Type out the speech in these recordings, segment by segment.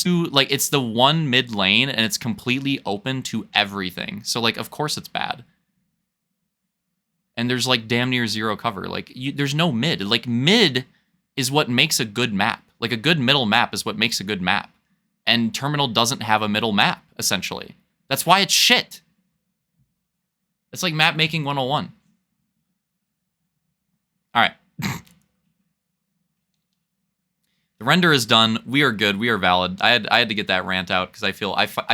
just like it's the one mid lane and it's completely open to everything. So like, of course it's bad. And there's like damn near zero cover. Like there's no mid. Like mid is what makes a good map. Like a good middle map is what makes a good map. And Terminal doesn't have a middle map, essentially. That's why it's shit. It's like map making 101. All right. The render is done. We are good. We are valid. I had to get that rant out because I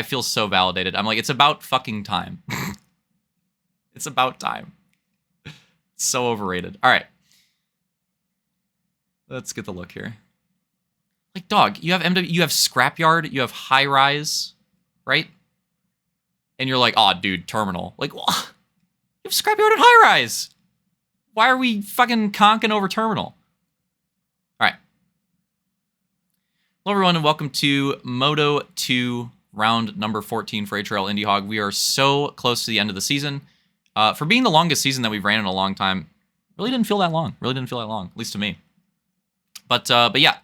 feel so validated. I'm like, it's about fucking time. It's about time. It's so overrated. All right. Let's get the look here. Like, dog, you have MW, you have Scrapyard, you have High Rise, right? And you're like, oh, dude, Terminal. Like, well, you have Scrapyard and High Rise. Why are we fucking conking over Terminal? All right. Hello, everyone, and welcome to Moto 2, round number 14 for HRL IndyHog. We are so close to the end of the season. For being the longest season that we've ran in a long time, really didn't feel that long. Really didn't feel that long, at least to me. But yeah,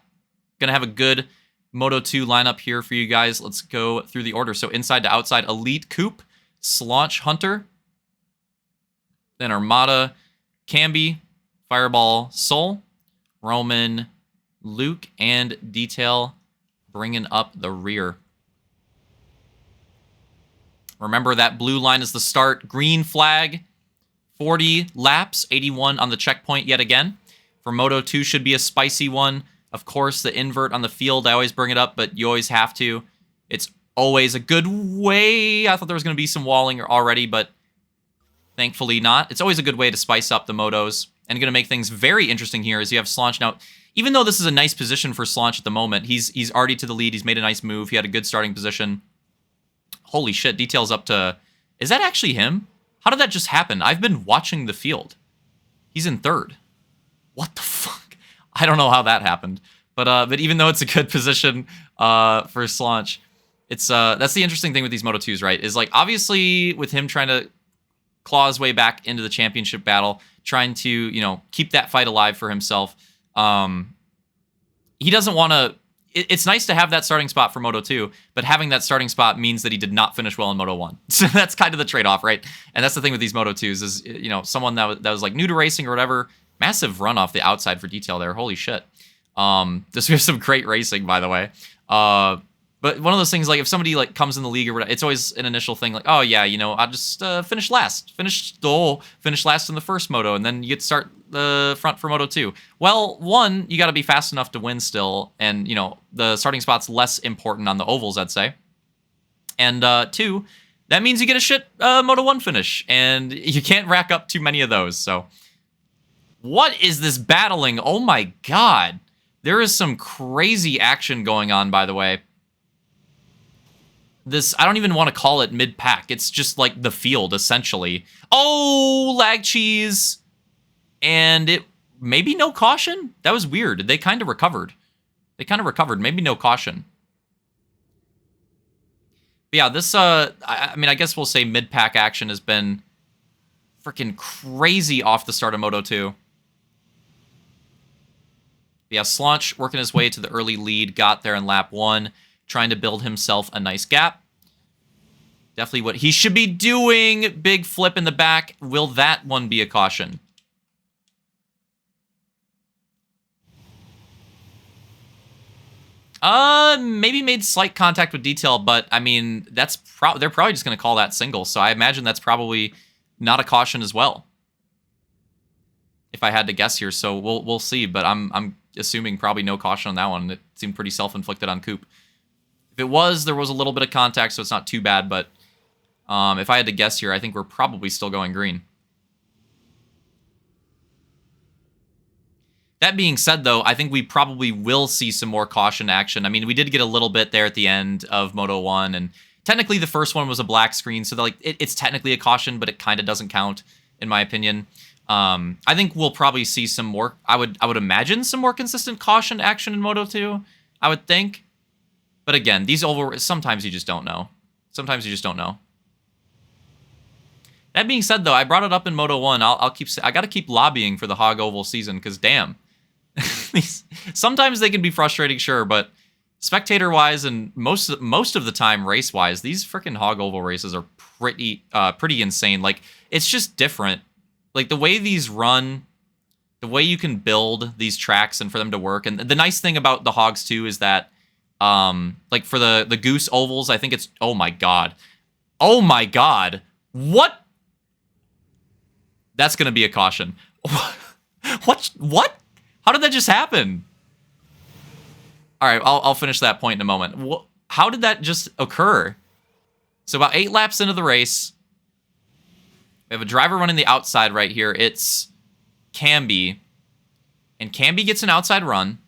gonna have a good Moto 2 lineup here for you guys. Let's go through the order. So inside to outside, Elite Coop, Slaunch Hunter, then Armada, Camby, Fireball, Soul, Roman, Luke, and Detail bringing up the rear. Remember that blue line is the start. Green flag, 40 laps, 81 on the checkpoint yet again. For Moto 2 should be a spicy one. Of course, the invert on the field, I always bring it up, but you always have to. It's always a good way. I thought there was going to be some walling already, but thankfully not. It's always a good way to spice up the motos. And going to make things very interesting here is you have Slaunch. Now, even though this is a nice position for Slaunch at the moment, he's already to the lead. He's made a nice move. He had a good starting position. Holy shit, Detail's up to... Is that actually him? How did that just happen? I've been watching the field. He's in third. What the fuck? I don't know how that happened. But even though it's a good position for Slaunch, it's that's the interesting thing with these Moto 2s, right? Is like, obviously, with him trying to claw his way back into the championship battle, trying to, you know, keep that fight alive for himself, he doesn't want to... It's nice to have that starting spot for Moto 2, but having that starting spot means that he did not finish well in Moto 1. So that's kind of the trade-off, right? And that's the thing with these Moto 2s is, you know, someone that was like new to racing or whatever, massive run off the outside for Detail there. Holy shit. This was some great racing, by the way. But one of those things, like, if somebody like comes in the league or whatever, it's always an initial thing like, oh yeah, you know, I'll just finish last. Finish last in the first Moto, and then you get to start the front for Moto 2. Well, one, you got to be fast enough to win still, and, you know, the starting spot's less important on the ovals, I'd say. And two, that means you get a shit Moto 1 finish, and you can't rack up too many of those, so... What is this battling? Oh my god. There is some crazy action going on, by the way. This, I don't even want to call it mid-pack. It's just like the field, essentially. Oh, lag cheese. And it, maybe no caution? That was weird. They kind of recovered. Maybe no caution. But yeah, this, I mean, I guess we'll say mid-pack action has been freaking crazy off the start of Moto 2. Yeah, Slaunch working his way to the early lead, got there in lap 1, trying to build himself a nice gap. Definitely what he should be doing. Big flip in the back. Will that one be a caution? Maybe made slight contact with Detail, but I mean, that's they're probably just going to call that single, so I imagine that's probably not a caution as well, if I had to guess here. So we'll see, but I'm assuming probably no caution on that one. It seemed pretty self-inflicted on Coop. If it was, there was a little bit of contact, so it's not too bad, but if I had to guess here, I think we're probably still going green. That being said, though, I think we probably will see some more caution action. I mean, we did get a little bit there at the end of Moto 1, and technically the first one was a black screen, so like it's technically a caution, but it kind of doesn't count, in my opinion. I think we'll probably see some more, I would imagine some more consistent caution action in Moto 2, I would think. But again, these oval, sometimes you just don't know. That being said, though, I brought it up in Moto 1. I got to keep lobbying for the Hog Oval season, because damn. Sometimes they can be frustrating, sure, but spectator-wise and most of the time race-wise, these freaking hog oval races are pretty insane. Like, it's just different. Like, the way these run, the way you can build these tracks and for them to work. And the nice thing about the hogs too is that, like for the goose ovals, I think it's, oh my god, what? That's gonna be a caution. What? How did that just happen? All right, I'll finish that point in a moment. How did that just occur? So about 8 laps into the race, we have a driver running the outside right here. It's Camby, and Camby gets an outside run,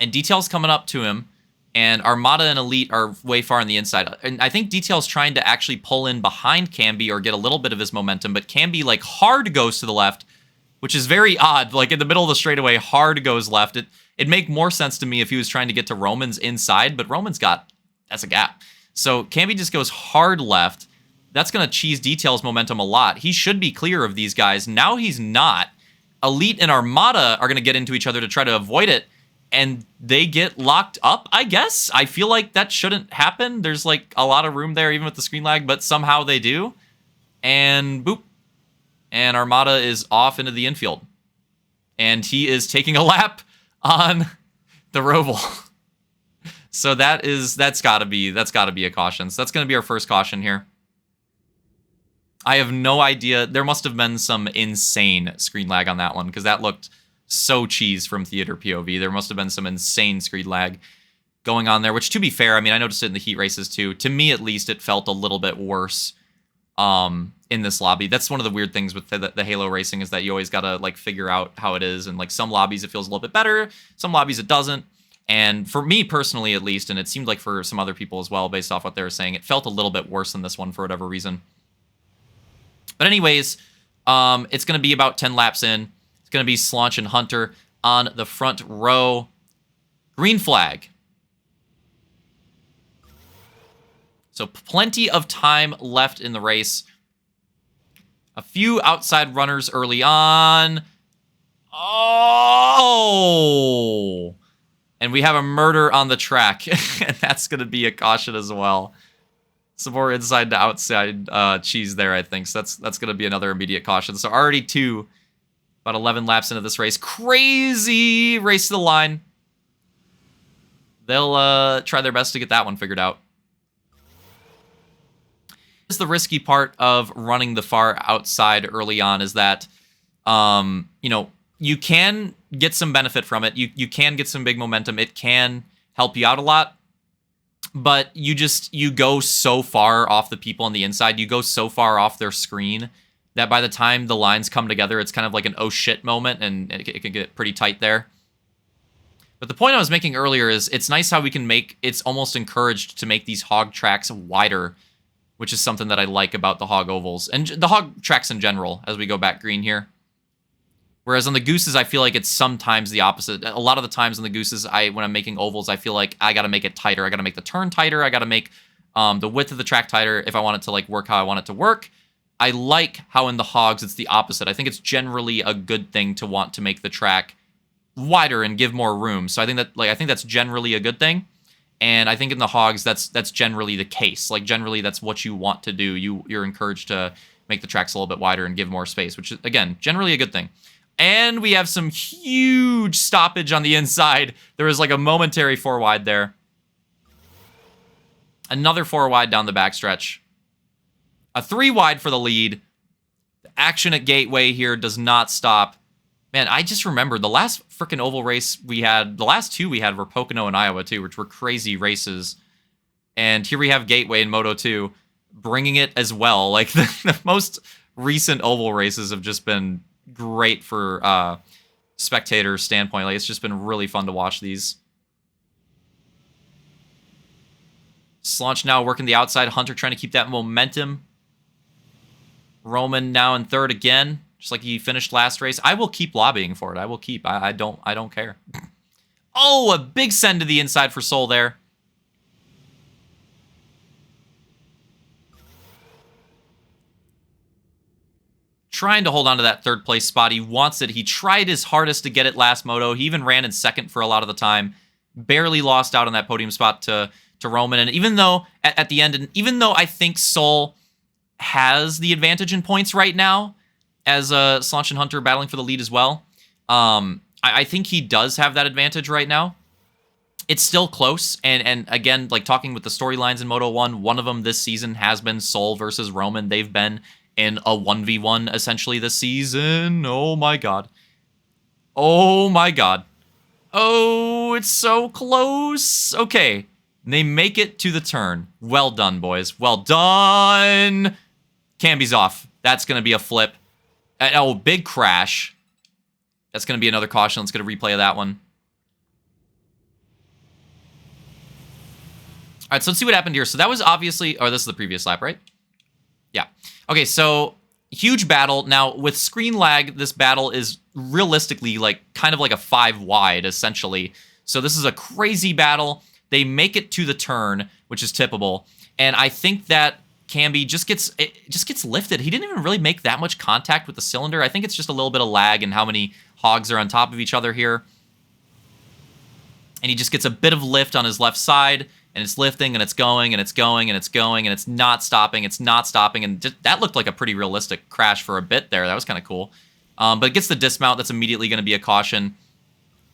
and Detail's coming up to him, and Armada and Elite are way far on the inside. And I think Detail's trying to actually pull in behind Camby or get a little bit of his momentum, but Camby, like, hard goes to the left, which is very odd. Like, in the middle of the straightaway, hard goes left. It'd make more sense to me if he was trying to get to Roman's inside, but that's a gap. So Camby just goes hard left. That's going to cheese Detail's momentum a lot. He should be clear of these guys. Now he's not. Elite and Armada are going to get into each other to try to avoid it, and they get locked up, I guess. I feel like that shouldn't happen. There's, like, a lot of room there, even with the screen lag, but somehow they do. And boop. And Armada is off into the infield. And he is taking a lap on the Roval. So that's gotta be a caution. So that's gonna be our first caution here. I have no idea. There must have been some insane screen lag on that one, because that looked so cheese from theater POV. There must have been some insane screen lag going on there, which, to be fair, I mean, I noticed it in the heat races too. To me, at least, it felt a little bit worse in this lobby. That's one of the weird things with the Halo racing, is that you always gotta, like, figure out how it is, and, like, some lobbies it feels a little bit better, some lobbies it doesn't. And for me personally, at least, and it seemed like for some other people as well, based off what they were saying, it felt a little bit worse than this one for whatever reason. But anyways, it's going to be about 10 laps in. It's going to be Slaunch and Hunter on the front row. Green flag. So plenty of time left in the race. A few outside runners early on. Oh! And we have a murder on the track. And that's going to be a caution as well. Some more inside to outside cheese there, I think. So that's going to be another immediate caution. So already 2, about 11 laps into this race. Crazy race to the line. They'll try their best to get that one figured out. This is the risky part of running the far outside early on, is that, you know, you can get some benefit from it. You can get some big momentum. It can help you out a lot. But you go so far off the people on the inside, you go so far off their screen, that by the time the lines come together, it's kind of like an oh shit moment, and it can get pretty tight there. But the point I was making earlier is, it's nice how we can it's almost encouraged to make these hog tracks wider, which is something that I like about the hog ovals, and the hog tracks in general, as we go back green here. Whereas on the gooses, I feel like it's sometimes the opposite. A lot of the times on the gooses, when I'm making ovals, I feel like I got to make it tighter. I got to make the turn tighter. I got to make the width of the track tighter if I want it to, like, work how I want it to work. I like how in the hogs it's the opposite. I think it's generally a good thing to want to make the track wider and give more room. So I think that's generally a good thing. And I think in the hogs, that's generally the case. Like, generally, that's what you want to do. You're encouraged to make the tracks a little bit wider and give more space, which is, again, generally a good thing. And we have some huge stoppage on the inside. There was, like, a momentary 4 wide there. Another 4 wide down the backstretch. A 3 wide for the lead. The action at Gateway here does not stop. Man, I just remembered the last freaking oval race we had, the last 2 we had were Pocono and Iowa too, which were crazy races. And here we have Gateway and Moto 2 bringing it as well. Like, the most recent oval races have just been great for spectator standpoint. Like, it's just been really fun to watch these. Slaunch now working the outside. Hunter trying to keep that momentum. Roman now in third again, just like he finished last race. I will keep lobbying for it. I will keep. I don't care. Oh, a big send to the inside for Soul there. Trying to hold on to that third place spot. He wants it. He tried his hardest to get it last moto. He even ran in second for a lot of the time. barely lost out on that podium spot to Roman. And even though at the end, and even though I think Soul has the advantage in points right now, as Slanch and Hunter battling for the lead as well, I think he does have that advantage right now. It's still close, and again, like talking with the storylines in Moto 1, one of them this season has been Soul versus Roman. They've been in a 1v1 essentially this season. Oh my god. Oh my god. Oh, it's so close. Okay, they make it to the turn. Well done, boys. Well done. Camby's off. That's going to be a flip. Oh, big crash. That's going to be another caution. Let's get a replay of that one. All right, so let's see what happened here. So that was obviously... Oh, this is the previous lap, right? Yeah. Okay, so huge battle. Now, with screen lag, this battle is realistically like kind of like a 5 wide, essentially. So this is a crazy battle. They make it to the turn, which is tippable. And I think that Camby just gets lifted. He didn't even really make that much contact with the cylinder. I think it's just a little bit of lag and how many hogs are on top of each other here. And he just gets a bit of lift on his left side. And it's lifting, and it's going, and it's going, and it's going, and it's not stopping, it's not stopping, and that looked like a pretty realistic crash for a bit there. That was kind of cool. But it gets the dismount. That's immediately going to be a caution.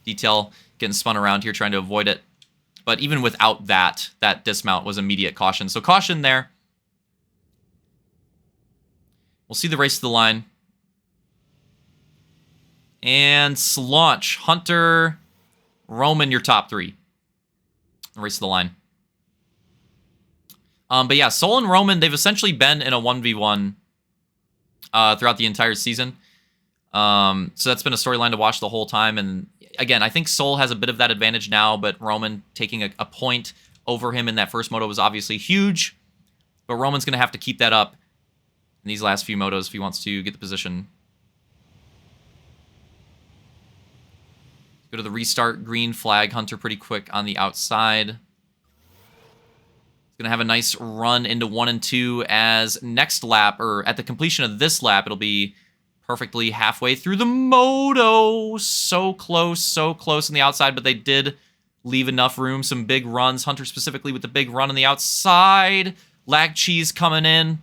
Detail getting spun around here, trying to avoid it. But even without that dismount was immediate caution. So caution there. We'll see the race to the line. And Slanch, Hunter, Roman, your top 3. Race to the line. But yeah, Soul and Roman, they've essentially been in a 1v1 throughout the entire season. So that's been a storyline to watch the whole time. And again, I think Soul has a bit of that advantage now, but Roman taking a point over him in that first moto was obviously huge. But Roman's going to have to keep that up in these last few motos if he wants to get the position. Go to the restart, green flag, Hunter pretty quick on the outside. Going to have a nice run into 1 and 2 as next lap, or at the completion of this lap, it'll be perfectly halfway through the moto. So close on the outside, but they did leave enough room. Some big runs, Hunter specifically with the big run on the outside. Lag cheese coming in.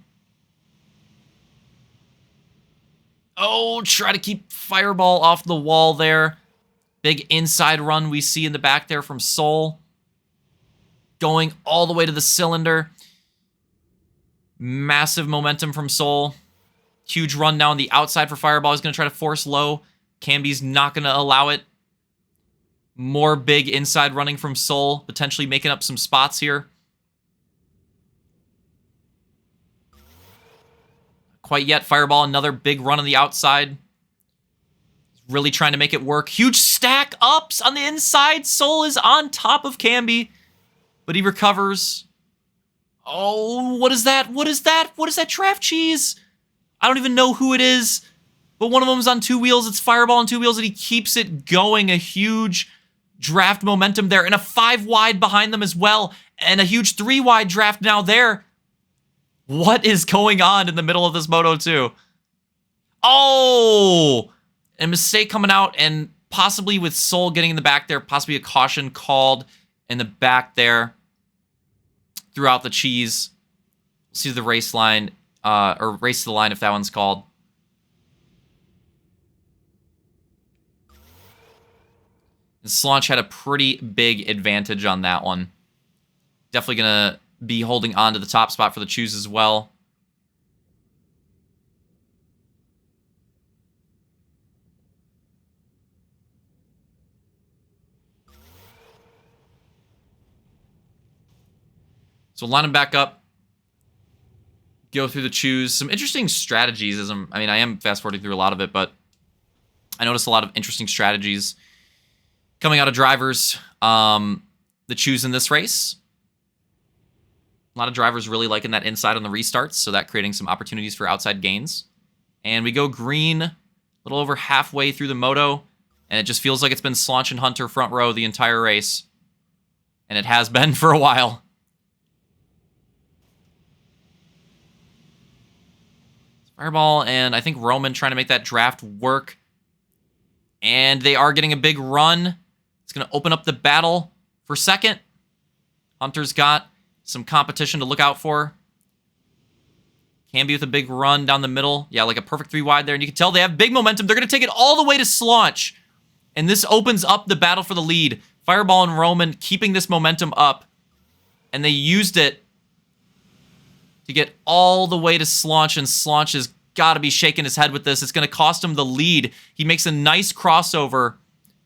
Oh, try to keep Fireball off the wall there. Big inside run we see in the back there from Soul. Going all the way to the cylinder. Massive momentum from Soul. Huge run now on the outside for Fireball. He's going to try to force low. Camby's not going to allow it. More big inside running from Soul. Potentially making up some spots here. Quite yet. Fireball, another big run on the outside. Really trying to make it work. Huge stack ups on the inside. Soul is on top of Camby. But he recovers. Oh, what is that? What is that? What is that draft cheese? I don't even know who it is. But one of them's on 2 wheels. It's Fireball on 2 wheels, and he keeps it going. A huge draft momentum there. And a 5 wide behind them as well. And a huge 3 wide draft now there. What is going on in the middle of this Moto 2? Oh! A mistake coming out, and possibly with Soul getting in the back there, possibly a caution called in the back there throughout the cheese. See the race line, or race to the line if that one's called. And Slanch had a pretty big advantage on that one. Definitely going to be holding on to the top spot for the choose as well. So line them back up. Go through the choose. Some interesting strategies. I am fast-forwarding through a lot of it, but I noticed a lot of interesting strategies coming out of drivers. The choose in this race. A lot of drivers really liking that inside on the restarts, so that creating some opportunities for outside gains. And we go green, a little over halfway through the moto, and it just feels like it's been Slanch and Hunter front row the entire race. And it has been for a while. Fireball and I think Roman trying to make that draft work. And they are getting a big run. It's going to open up the battle. For second, Hunter's got some competition to look out for. Camby with a big run down the middle. Yeah, like a perfect 3 wide there. And you can tell they have big momentum. They're going to take it all the way to Slaunch. And this opens up the battle for the lead. Fireball and Roman keeping this momentum up. And they used it to get all the way to Slaunch. And Slaunch has got to be shaking his head with this. It's going to cost him the lead. He makes a nice crossover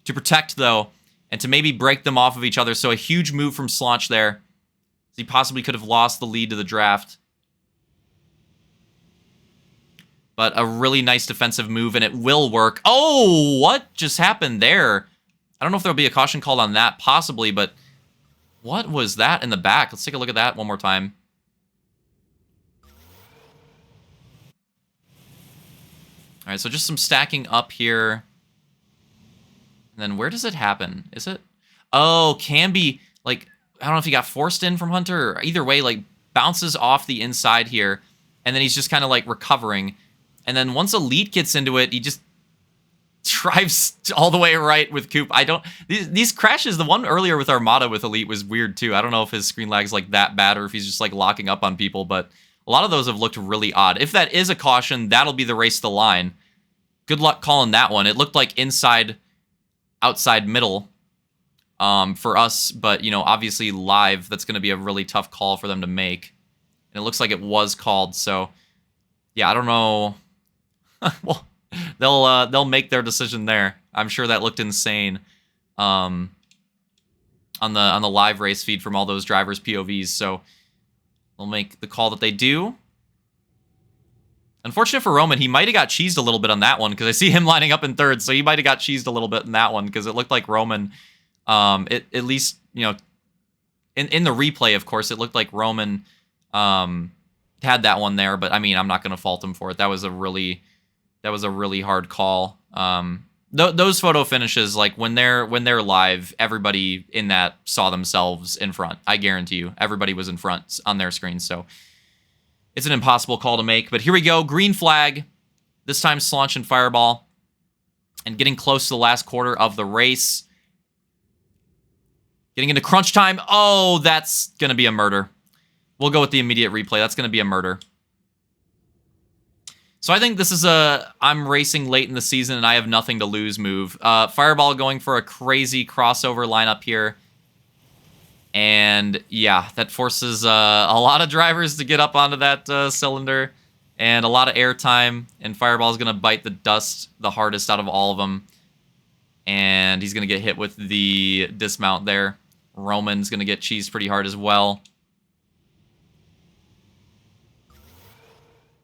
to protect, though, and to maybe break them off of each other. So a huge move from Slaunch there. He possibly could have lost the lead to the draft. But a really nice defensive move, and it will work. Oh, what just happened there? I don't know if there'll be a caution called on that, possibly, but what was that in the back? Let's take a look at that one more time. All right, so just some stacking up here. And then where does it happen? Is it? Oh, Camby, like, I don't know if he got forced in from Hunter, or either way, like, bounces off the inside here, and then he's just kind of, like, recovering. And then once Elite gets into it, he just drives all the way right with Coop. I don't... These crashes, the one earlier with Armada with Elite was weird, too. I don't know if his screen lag's, like, that bad or if he's just, like, locking up on people, but a lot of those have looked really odd. If that is a caution, that'll be the race to the line. Good luck calling that one. It looked like inside, outside, middle for us, but, you know, obviously live, that's going to be a really tough call for them to make. And it looks like it was called, so... Yeah, I don't know... well, they'll make their decision there. I'm sure that looked insane on the live race feed from all those drivers' POVs. So they'll make the call that they do. Unfortunate for Roman, he might have got cheesed a little bit on that one because I see him lining up in third. So he might have got cheesed a little bit in that one because it looked like Roman, at least, you know, in the replay, of course, it looked like Roman had that one there. But I mean, I'm not going to fault him for it. That was a really hard call. Those photo finishes, like when they're live, everybody in that saw themselves in front. I guarantee you, everybody was in front on their screens. So it's an impossible call to make. But here we go, green flag. This time Slaunch and Fireball, and getting close to the last quarter of the race. Getting into crunch time. Oh, that's gonna be a murder. We'll go with the immediate replay. That's gonna be a murder. So I think this is I'm racing late in the season and I have nothing to lose move. Fireball going for a crazy crossover lineup here. And yeah, that forces a lot of drivers to get up onto that cylinder. And a lot of air time. And Fireball's going to bite the dust the hardest out of all of them. And he's going to get hit with the dismount there. Roman's going to get cheesed pretty hard as well.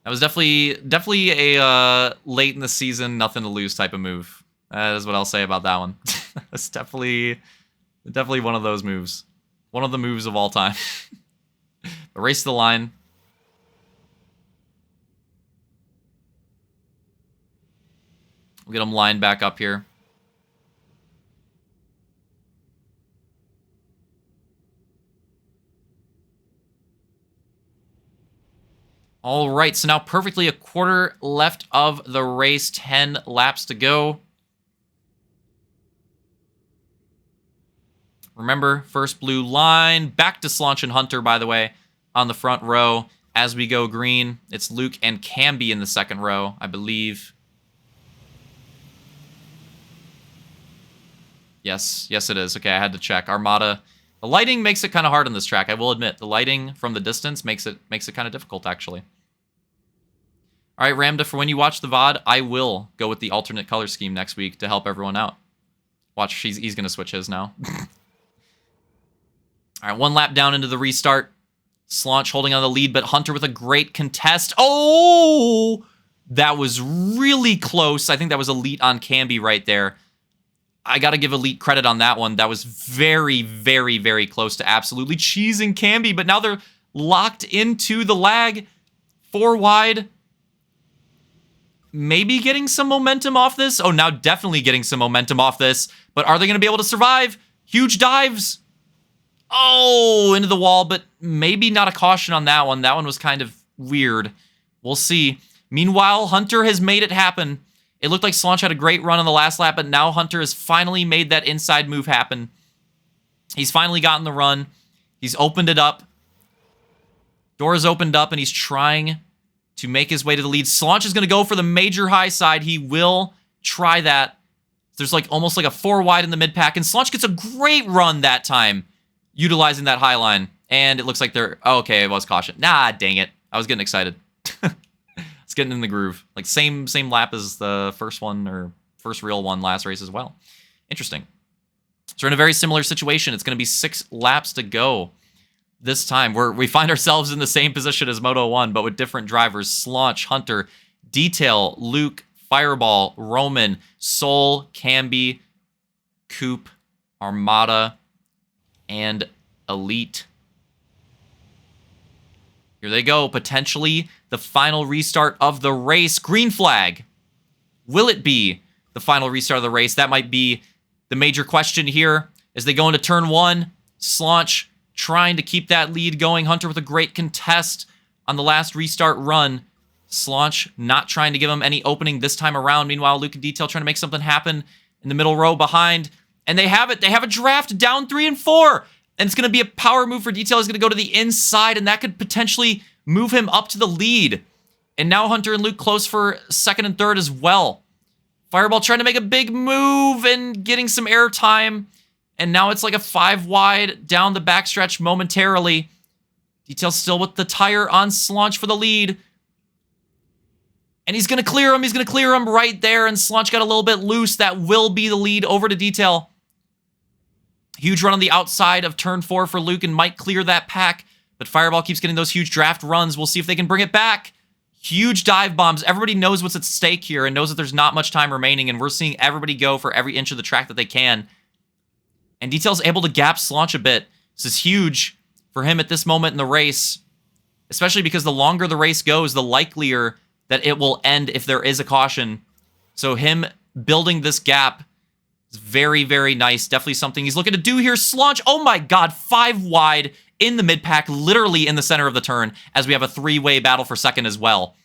That was definitely a late in the season, nothing to lose type of move. That is what I'll say about that one. That's definitely one of those moves. One of the moves of all time. But race to the line. We'll get them lined back up here. All right, so now perfectly a quarter left of the race, 10 laps to go. Remember, first blue line, back to Slaunch and Hunter, by the way, on the front row. As we go green, it's Luke and Camby in the second row, I believe. Yes, it is. Okay, I had to check. Armada. The lighting makes it kind of hard on this track, I will admit. The lighting from the distance makes it kind of difficult, actually. All right, Ramda, for when you watch the VOD, I will go with the alternate color scheme next week to help everyone out. Watch, he's going to switch his now. All right, one lap down into the restart. Slaunch holding on the lead, but Hunter with a great contest. Oh! That was really close. I think that was Elite on Camby right there. I got to give Elite credit on that one. That was very, very, very close to absolutely cheesing Camby, but now they're locked into the lag. 4 wide. Maybe getting some momentum off this. Oh, now definitely getting some momentum off this. But are they going to be able to survive? Huge dives. Oh, into the wall, but maybe not a caution on that one. That one was kind of weird. We'll see. Meanwhile, Hunter has made it happen. It looked like Slaunch had a great run on the last lap, but now Hunter has finally made that inside move happen. He's finally gotten the run. He's opened it up. Doors opened up, and he's trying to make his way to the lead. Slaunch is going to go for the major high side. He will try that. There's like almost like a 4 wide in the mid-pack, and Slaunch gets a great run that time, utilizing that high line. And it looks like they're... Oh, okay, it was caution. Nah, dang it. I was getting excited. It's getting in the groove. Like, same lap as the first one, or first real one last race as well. Interesting. So we're in a very similar situation. It's going to be 6 laps to go this time. We find ourselves in the same position as Moto 1, but with different drivers. Slaunch, Hunter, Detail, Luke, Fireball, Roman, Soul, Camby, Coop, Armada, and Elite. Here they go. Potentially the final restart of the race. Green flag. Will it be the final restart of the race? That might be the major question here as they go into turn 1. Slaunch trying to keep that lead going. Hunter with a great contest on the last restart run. Slaunch not trying to give him any opening this time around. Meanwhile, Luke and Detail trying to make something happen in the middle row behind. And they have it. They have a draft down 3 and 4. And it's going to be a power move for Detail. He's going to go to the inside, and that could potentially move him up to the lead. And now Hunter and Luke close for 2nd and 3rd as well. Fireball trying to make a big move and getting some air time. And now it's like a 5 wide down the backstretch momentarily. Detail still with the tire on Slaunch for the lead. And he's going to clear him. He's going to clear him right there. And Slaunch got a little bit loose. That will be the lead over to Detail. Huge run on the outside of turn 4 for Luke and might clear that pack. But Fireball keeps getting those huge draft runs. We'll see if they can bring it back. Huge dive bombs. Everybody knows what's at stake here and knows that there's not much time remaining. And we're seeing everybody go for every inch of the track that they can. And Detail's able to gap Slaunch a bit. This is huge for him at this moment in the race. Especially because the longer the race goes, the likelier that it will end if there is a caution. So him building this gap is very, very nice. Definitely something he's looking to do here. Slaunch, oh my god, 5 wide in the mid-pack, literally in the center of the turn, as we have a 3-way battle for 2nd as well.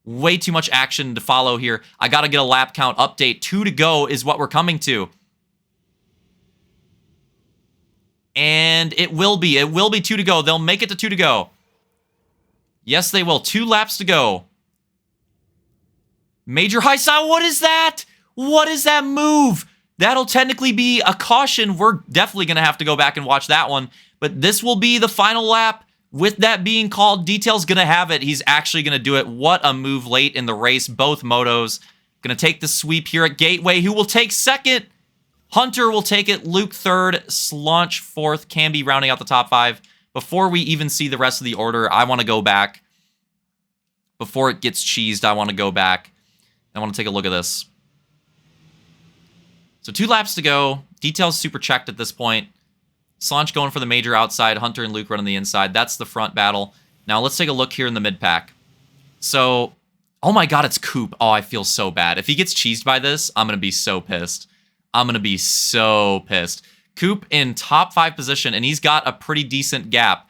Way too much action to follow here. I gotta get a lap count update. 2 to go is what we're coming to. And it will be 2 to go. They'll make it to 2 to go. Yes, they will. 2 laps to go. Major high side, what is that? What is that move? That'll technically be a caution. We're definitely going to have to go back and watch that one. But this will be the final lap. With that being called, Detail's going to have it. He's actually going to do it. What a move late in the race. Both motos. Going to take the sweep here at Gateway. Who will take 2nd? Hunter will take it. Luke 3rd. Slaunch 4th. Camby rounding out the top 5. Before we even see the rest of the order, I want to go back. Before it gets cheesed, I want to go back. I want to take a look at this. So 2 laps to go. Detail's super checked at this point. Slaunch going for the major outside. Hunter and Luke running the inside. That's the front battle. Now let's take a look here in the mid-pack. So, oh my god, it's Coop. Oh, I feel so bad. If he gets cheesed by this, I'm going to be so pissed. I'm going to be so pissed. Coop in top 5 position, and he's got a pretty decent gap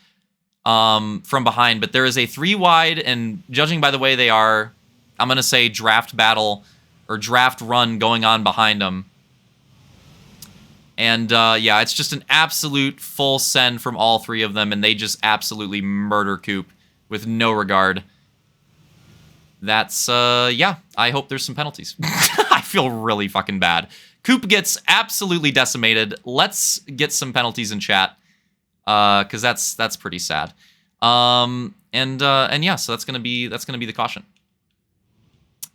from behind. But there is a 3 wide, and judging by the way they are, I'm going to say draft battle or draft run going on behind him. And, yeah, it's just an absolute full send from all 3 of them, and they just absolutely murder Coop with no regard. That's, yeah, I hope there's some penalties. I feel really fucking bad. Coop gets absolutely decimated. Let's get some penalties in chat, because that's pretty sad. And yeah, so that's gonna be the caution.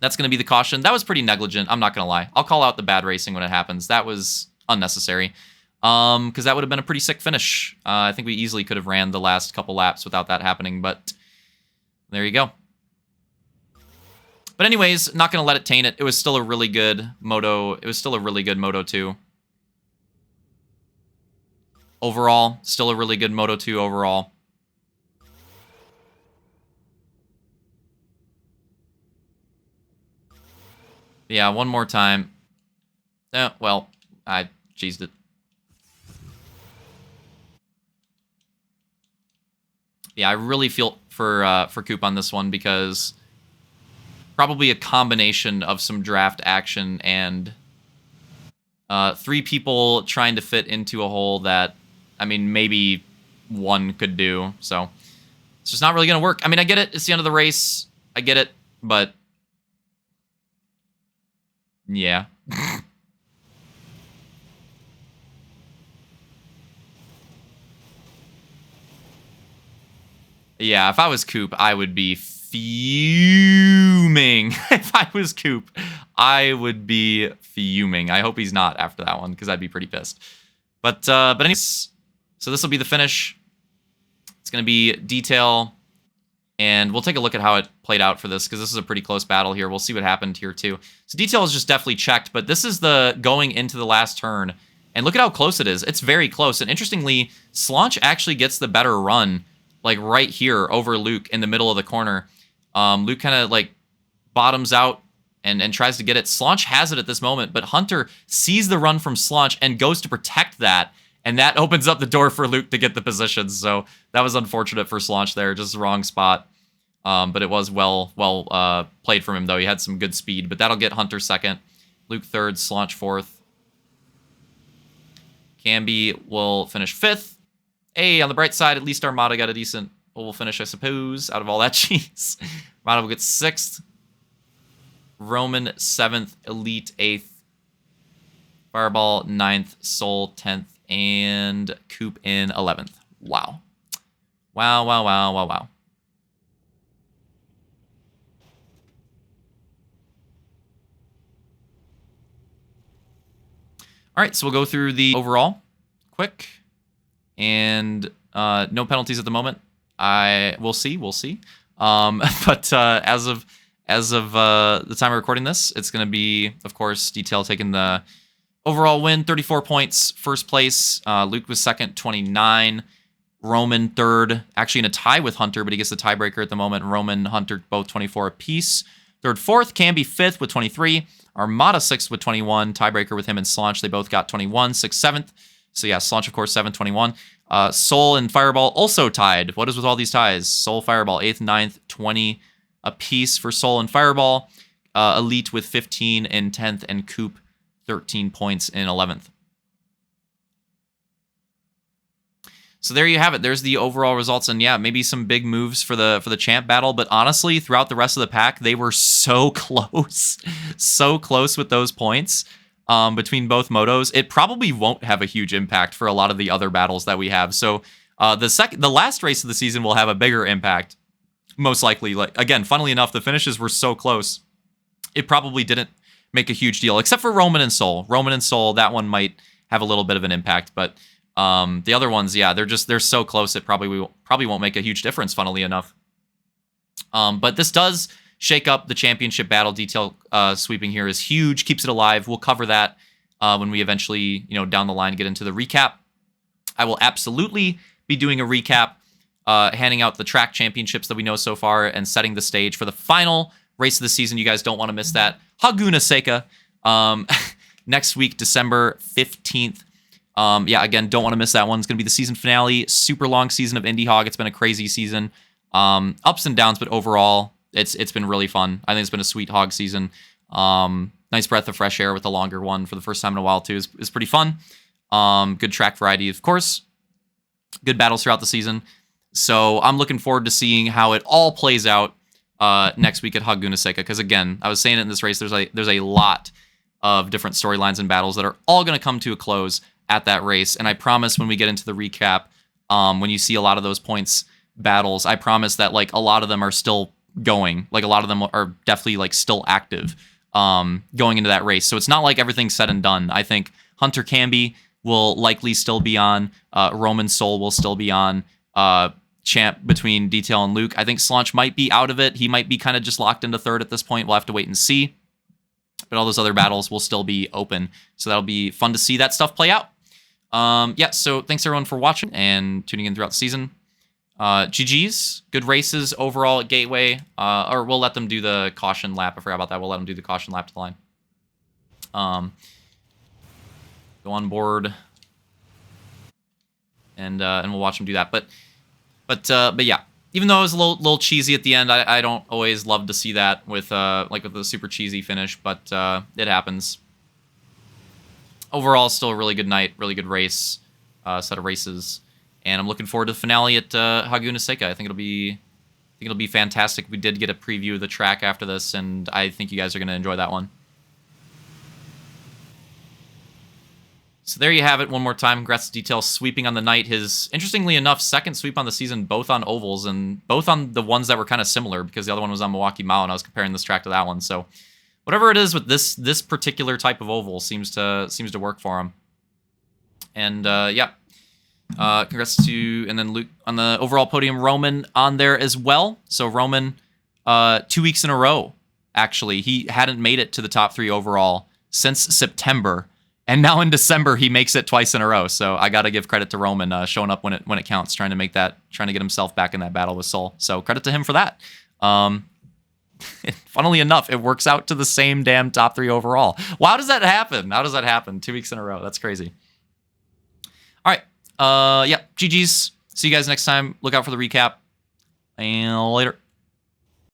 That's gonna be the caution. That was pretty negligent. I'm not gonna lie. I'll call out the bad racing when it happens. That was unnecessary, because that would have been a pretty sick finish. I think we easily could have ran the last couple laps without that happening, but there you go. But anyways, not going to let it taint it. It was still a really good Moto. It was still a really good Moto 2. Overall, still a really good Moto 2 overall. Yeah, one more time. Well, I cheesed it. Yeah, I really feel for Coop on this one because probably a combination of some draft action and 3 people trying to fit into a hole that I mean, maybe one could do. So it's just not really going to work. I mean, I get it. It's the end of the race. I get it. But yeah. Yeah, if I was Coop, I would be fuming. If I was Coop, I would be fuming. I hope he's not after that one, because I'd be pretty pissed. But anyways, so this will be the finish. It's going to be detail, and we'll take a look at how it played out for this, because this is a pretty close battle here. We'll see what happened here, too. So detail is just definitely checked, but this is the going into the last turn, and look at how close it is. It's very close, and interestingly, Slaunch actually gets the better run, like right here over Luke in the middle of the corner. Luke kind of like bottoms out and tries to get it. Slaunch has it at this moment, but Hunter sees the run from Slaunch and goes to protect that, and that opens up the door for Luke to get the positions. So that was unfortunate for Slaunch there, just the wrong spot. But it was well played from him, though. He had some good speed, but that'll get Hunter second, Luke third, Slaunch fourth. Camby will finish fifth. Hey, on the bright side, at least Armada got a decent oval finish, I suppose, out of all that cheese. Armada will get 6th. Roman 7th. Elite 8th. Fireball 9th. Soul 10th. And Coop in 11th. Wow. Wow, wow, wow, wow, wow. All right, so we'll go through the overall quick. And no penalties at the moment. We'll see. But as of the time of recording this, it's going to be, of course, Detail taking the overall win, 34 points, first place. Luke was second, 29. Roman third, actually in a tie with Hunter, but he gets the tiebreaker at the moment. Roman, Hunter, both 24 apiece. Third, fourth. Camby fifth with 23. Armada sixth with 21. Tiebreaker with him and Slaunch. They both got 21. Sixth, seventh. So yeah, Slaunch, of course, 721. Soul and Fireball also tied. What is with all these ties? Soul, Fireball, 8th, 9th, 20 apiece for Soul and Fireball. Elite with 15 in 10th, and Coop 13 points in 11th. So there you have it. There's the overall results, and yeah, maybe some big moves for the champ battle. But honestly, throughout the rest of the pack, they were so close, so close with those points. Between both motos, it probably won't have a huge impact for a lot of the other battles that we have. So the last race of the season will have a bigger impact, most likely. Like again, funnily enough, the finishes were so close, it probably didn't make a huge deal, except for Roman and Soul. Roman and Soul, that one might have a little bit of an impact, but the other ones, yeah, they're so close, it probably won't make a huge difference. Funnily enough, but this does shake up the championship battle. Detail sweeping here is huge, keeps it alive. We'll cover that when we eventually, down the line get into the recap. I will absolutely be doing a recap, handing out the track championships that we know so far and setting the stage for the final race of the season. You guys don't want to miss that. Haguna Seika next week, December 15th. Yeah, again, don't want to miss that one. It's going to be the season finale. Super long season of IndyHog. It's been a crazy season. Ups and downs, but overall, it's been really fun. I think it's been a sweet hog season. Nice breath of fresh air with a longer one for the first time in a while, too. Is pretty fun. Good track variety, of course. Good battles throughout the season. So I'm looking forward to seeing how it all plays out next week at Haguna Seika. Because again, I was saying it in this race, there's a lot of different storylines and battles that are all going to come to a close at that race. And I promise when we get into the recap, when you see a lot of those points battles, I promise that like a lot of them are still going. Like a lot of them are definitely like still active going into that race. So it's not like everything's said and done. I think Hunter Camby will likely still be on. Roman Soul will still be on. Champ between Detail and Luke. I think Slaunch might be out of it. He might be kind of just locked into third at this point. We'll have to wait and see. But all those other battles will still be open. So that'll be fun to see that stuff play out. Yeah, so thanks everyone for watching and tuning in throughout the season. GG's, good races overall at Gateway. Or we'll let them do the caution lap. I forgot about that. We'll let them do the caution lap to the line. Go on board. And we'll watch them do that. But yeah, even though it was a little cheesy at the end, I don't always love to see that with with the super cheesy finish, but it happens. Overall, still a really good night, really good race. set of races, and I'm looking forward to the finale at Laguna Seca. I think it'll be fantastic. We did get a preview of the track after this, and I think you guys are going to enjoy that one. So there you have it one more time. Congrats to Detail sweeping on the night. His, interestingly enough, second sweep on the season, both on ovals, and both on the ones that were kind of similar, because the other one was on Milwaukee Mile, and I was comparing this track to that one. So whatever it is with this particular type of oval seems to work for him. And yeah, congrats to, and then Luke on the overall podium, Roman on there as well. So Roman, 2 weeks in a row, actually. He hadn't made it to the top 3 overall since September. And now in December, he makes it twice in a row. So I got to give credit to Roman showing up when it counts, trying to get himself back in that battle with Soul. So credit to him for that. Funnily enough, it works out to the same damn top 3 overall. Well, how does that happen? 2 weeks in a row. That's crazy. All right. Yeah, GG's. See you guys next time. Look out for the recap. And later.